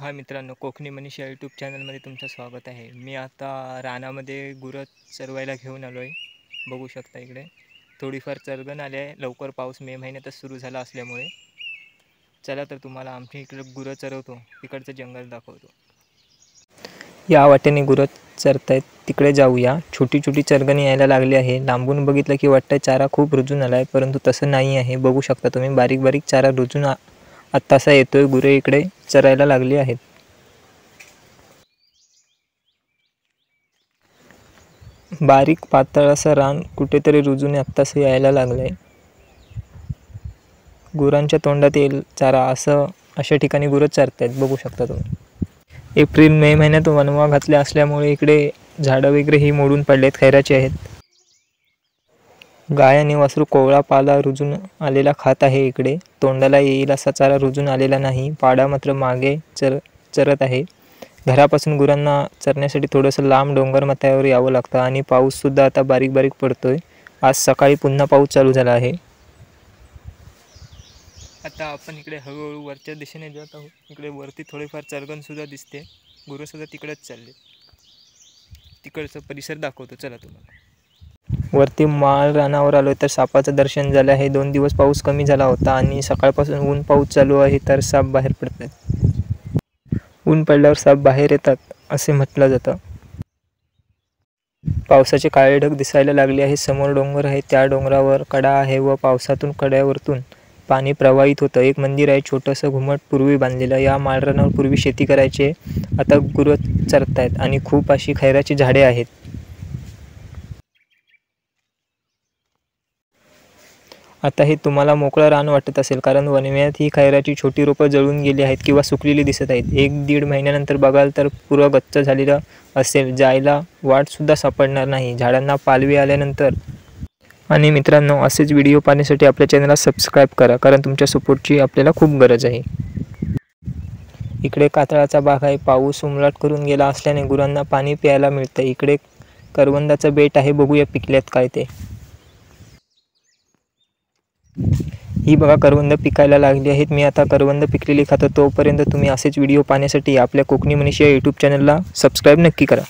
हाय मित्रांनो, कोकणी मनीषा यूट्यूब चॅनलमध्ये तुमचं स्वागत आहे। मी आता रानामध्ये गुरं चरवायला घेऊन आलो आहे। बघू शकता इकडे थोडीफार चरगण आली आहे। लवकर पाऊस मे महिन्यातच सुरू झाला असल्यामुळे चला तर तुम्हाला आमच्या इकडे गुरं चरवतो, इकडचं जंगल दाखवतो। या वाटेने गुरं चरतायत, तिकडे जाऊया। छोटी छोटी चरगणी यायला लागली आहे। लांबून बघितलं की वाटतं चारा खूप रुजून आलाय, परंतु तसं नाही आहे। बघू शकता तुम्ही, बारीक बारीक चारा रुजून आत्तासा येतोय। गुरे इकडे चरायला लागली आहेत। बारीक पातळ असं रान कुठेतरी रुजून आत्तास यायला लागलंय। गुरांच्या तोंडात येईल चारा, अशा ठिकाणी गुरं चरतायत, बघू शकता तुम्ही। एप्रिल मे महिन्यात वणवा घातले असल्यामुळे इकडे झाडं वगैरे ही मोडून पडलेत, खैराचे आहेत। गाय आणि वासरू कोवळा पाला रुजून आलेला खात आहे। इकडे तोंडाला येईल असा चारा रुजून आलेला नाही। पाडा मात्र मागे चरत आहे। घरापासून गुरांना चरण्यासाठी थोडंसं लांब डोंगर माथ्यावर यावं लागतं आणि पाऊस सुद्धा आता बारीक बारीक पडतोय। आज सकाळी पुन्हा पाऊस चालू झाला आहे। आता आपण इकडे हळूहळू वरच्या दिशेने जात आहोत। इकडे वरती थोडीफार चरगण सुद्धा दिसते। गुरं सुद्धा तिकडेच चालले। तिकडचा परिसर दाखवतो चला तुम्हाला। वरती माळ रानावर आलो तर सापाचं दर्शन झालं आहे। 2 दिवस पाऊस कमी झाला होता आणि सकाळपासून ऊन पाऊस चालू आहे, तर साप बाहेर पडतात। ऊन पडल्यावर साप बाहेर येतात असे म्हटलं जातं। पावसाचे काळे ढग दिसायला लागले आहे। समोर डोंगर आहे, त्या डोंगरावर कडा आहे व पावसातून कड्यावरतून पाणी प्रवाहित होतं। एक मंदिर आहे, छोटंसं घुमट पूर्वी बांधलेलं। या माळरानावर पूर्वी शेती करायचे, आता गुरं चरतायत आणि खूप अशी खैराची झाडे आहेत। आता हे तुम्हाला मोकळं रान वाटत असेल, कारण वणव्यात ही खैराची छोटी रोपं जळून गेली आहेत किंवा सुकलेली दिसत आहेत। 1-1.5 महिन्यानंतर बघाल तर पुरं गच्च झालेलं असेल, जायला वाटसुद्धा सापडणार नाही झाडांना पालवी आल्यानंतर। आणि मित्रांनो, असेच व्हिडिओ पाहण्यासाठी आपल्या चॅनलला सबस्क्राईब करा, कारण तुमच्या सपोर्टची आपल्याला खूप गरज आहे। इकडे कातळाचा बाग आहे। पाऊस उमलाट करून गेला असल्याने गुरांना पाणी प्यायला मिळतं। इकडे करवंदाचं बेट आहे, बघूया पिकल्यात काय ते। ही बघा करवंद पिकायला लागली आहेत। मी आता करवंद पिकलेली खातो। तोपर्यंत तुम्ही असेच व्हिडिओ पाहण्यासाठी आपल्या कोकणी मनीषा यूट्यूब चॅनलला सबस्क्राईब नक्की करा।